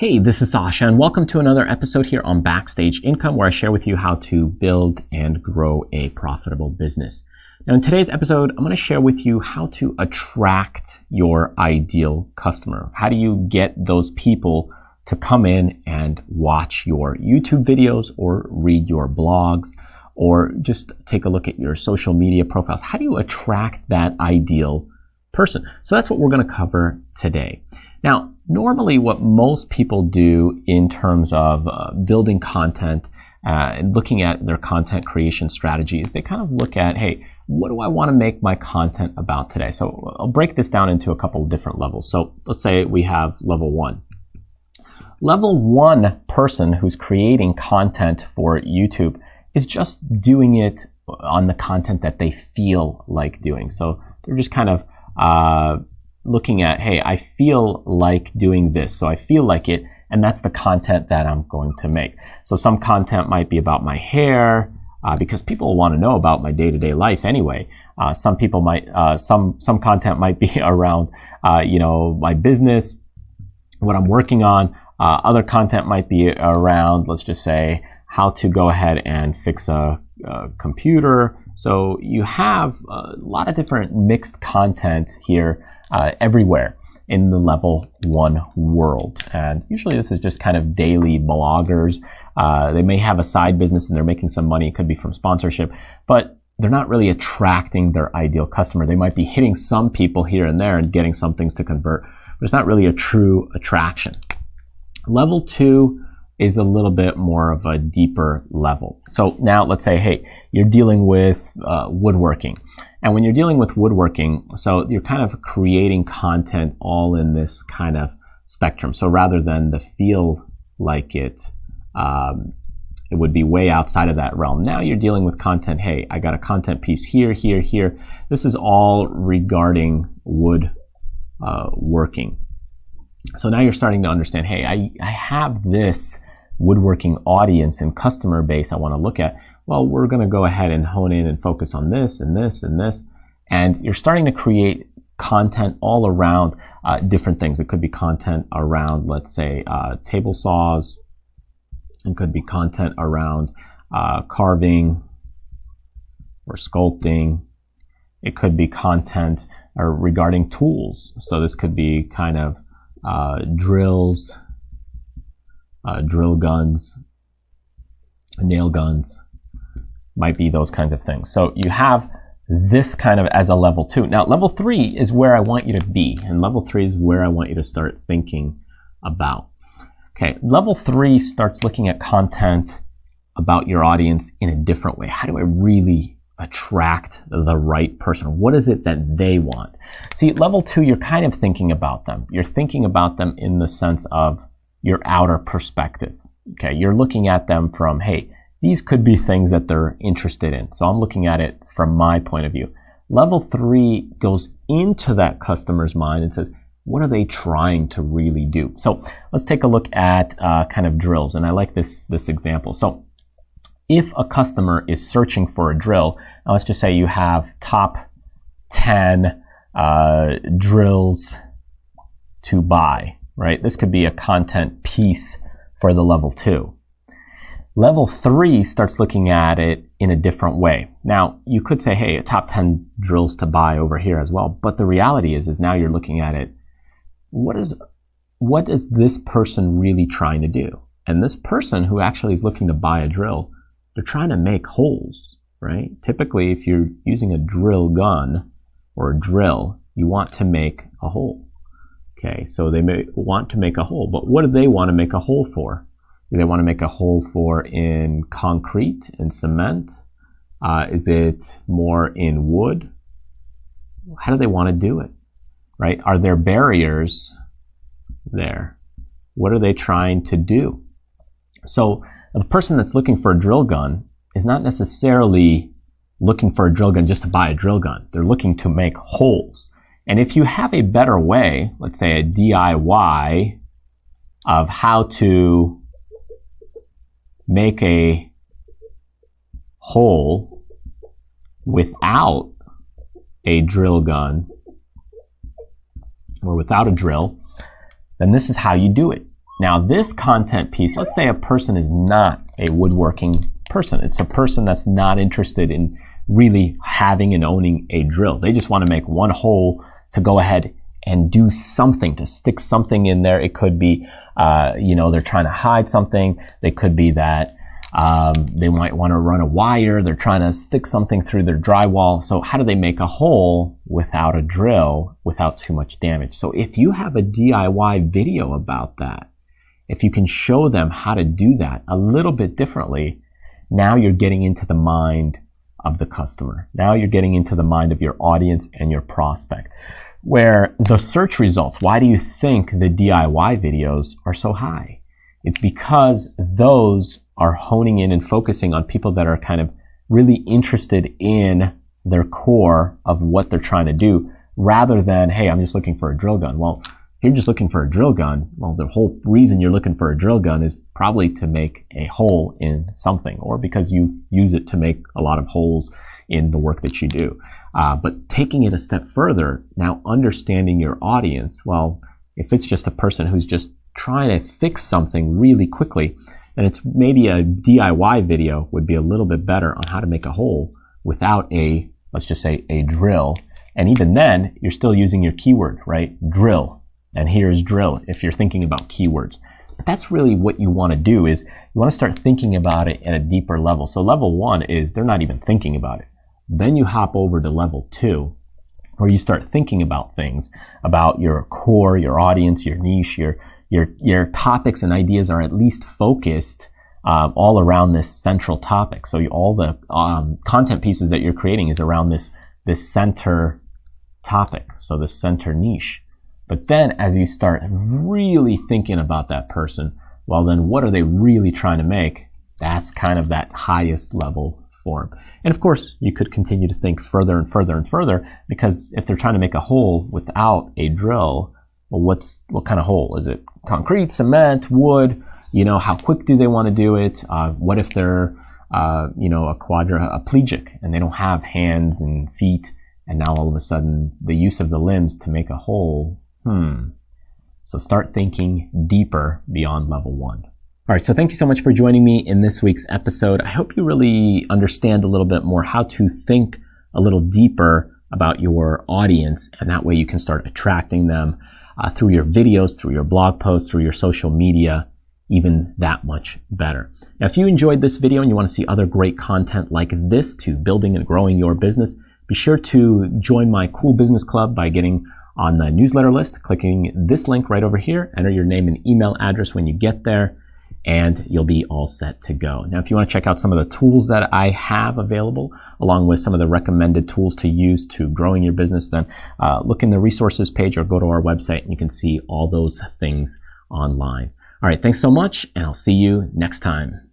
Hey, this is Sasha, and welcome to another episode here on Backstage Income, where I share with you how to build and grow a profitable business. Now, in today's episode, I'm going to share with you how to attract your ideal customer. How do you get those people to come in and watch your YouTube videos or read your blogs or just take a look at your social media profiles? How do you attract that ideal person? So that's what we're going to cover today. Now, normally what most people do in terms of building content and looking at their content creation strategy is they kind of look at, hey, what do I want to make my content about today? So I'll break this down into a couple of different levels. So let's say we have level one. Level one person who's creating content for YouTube is just doing it on the content that they feel like doing. So they're just kind of looking at, hey, I feel like doing this, so I feel like it, and that's the content that I'm going to make. So some content might be about my hair, because people want to know about my day-to-day life anyway. Some people might, some content might be around, my business, what I'm working on. Other content might be around, let's just say, how to go ahead and fix a computer. So you have a lot of different mixed content here everywhere in the level one world. And usually this is just kind of daily bloggers. They may have a side business and they're making some money. It could be from sponsorship, but they're not really attracting their ideal customer. They might be hitting some people here and there and getting some things to convert, but it's not really a true attraction. Level two is a little bit more of a deeper level. So now let's say, hey, you're dealing with woodworking. And when you're dealing with woodworking, so you're kind of creating content all in this kind of spectrum. So rather than the feel like it would be way outside of that realm. Now you're dealing with content. Hey, I got a content piece here, here, here. This is all regarding wood working. So now you're starting to understand, hey, I have this woodworking audience and customer base I want to look at. Well, we're going to go ahead and hone in and focus on this and this and this. And you're starting to create content all around different things. It could be content around, let's say, table saws. It could be content around carving or sculpting. It could be content regarding tools. So this could be kind of drills, drill guns, nail guns, might be those kinds of things. So you have this kind of as a level two. Now, level three is where I want you to be, and level three is where I want you to start thinking about. Okay, level three starts looking at content about your audience in a different way. How do I really attract the right person? What is it that they want? See, level two, you're kind of thinking about them. You're thinking about them in the sense of your outer perspective. Okay, you're looking at them from, hey, these could be things that they're interested in. So I'm looking at it from my point of view. Level three goes into that customer's mind and says, what are they trying to really do? So let's take a look at kind of drills. And I like this example. So if a customer is searching for a drill, now let's just say you have top 10 drills to buy, right? This could be a content piece for the level two. Level three starts looking at it in a different way. Now, you could say, hey, top 10 drills to buy over here as well. But the reality is now you're looking at it, what is this person really trying to do? And this person who actually is looking to buy a drill, they're trying to make holes, right? Typically, if you're using a drill gun or a drill, you want to make a hole. Okay, so they may want to make a hole, but what do they want to make a hole for? Do they want to make a hole for in concrete, in cement? Is it more in wood? How do they want to do it, right? Are there barriers there? What are they trying to do? So the person that's looking for a drill gun is not necessarily looking for a drill gun just to buy a drill gun. They're looking to make holes. And if you have a better way, let's say a DIY of how to make a hole without a drill gun or without a drill, then this is how you do it. Now this content piece, let's say a person is not a woodworking person. It's a person that's not interested in really having and owning a drill. They just want to make one hole to go ahead and do something, to stick something in there. It could be, they're trying to hide something. It could be that they might want to run a wire. They're trying to stick something through their drywall. So how do they make a hole without a drill, without too much damage? So if you have a DIY video about that, if you can show them how to do that a little bit differently, now you're getting into the mind of the customer. Now you're getting into the mind of your audience and your prospect. Where the search results, why do you think the DIY videos are so high? It's because those are honing in and focusing on people that are kind of really interested in their core of what they're trying to do, rather than, hey, I'm just looking for a drill gun. Well, if you're just looking for a drill gun, well, the whole reason you're looking for a drill gun is probably to make a hole in something, or because you use it to make a lot of holes in the work that you do. But taking it a step further, now understanding your audience, well, if it's just a person who's just trying to fix something really quickly, then it's maybe a DIY video would be a little bit better on how to make a hole without a, let's just say, a drill. And even then, you're still using your keyword, right? Drill. And here's drill if you're thinking about keywords. But that's really what you want to do, is you want to start thinking about it at a deeper level. So level 1 is they're not even thinking about it. Then you hop over to level 2, where you start thinking about things, about your core, your audience, your niche, your topics and ideas are at least focused all around this central topic. So all the content pieces that you're creating is around this center topic, so the center niche. But then as you start really thinking about that person, well then what are they really trying to make? That's kind of that highest level form. And of course, you could continue to think further and further and further, because if they're trying to make a hole without a drill, well, what kind of hole? Is it concrete, cement, wood? How quick do they want to do it? What if they're, a quadriplegic and they don't have hands and feet, and now all of a sudden the use of the limbs to make a hole? So start thinking deeper beyond level 1. All right, so thank you so much for joining me in this week's episode. I hope you really understand a little bit more how to think a little deeper about your audience, and that way you can start attracting them through your videos, through your blog posts, through your social media, even that much better. Now, if you enjoyed this video and you want to see other great content like this to building and growing your business, be sure to join my Cool Business Club by getting on the newsletter list, clicking this link right over here, enter your name and email address when you get there, and you'll be all set to go. Now, if you want to check out some of the tools that I have available, along with some of the recommended tools to use to growing your business, then look in the resources page or go to our website and you can see all those things online. All right, thanks so much, and I'll see you next time.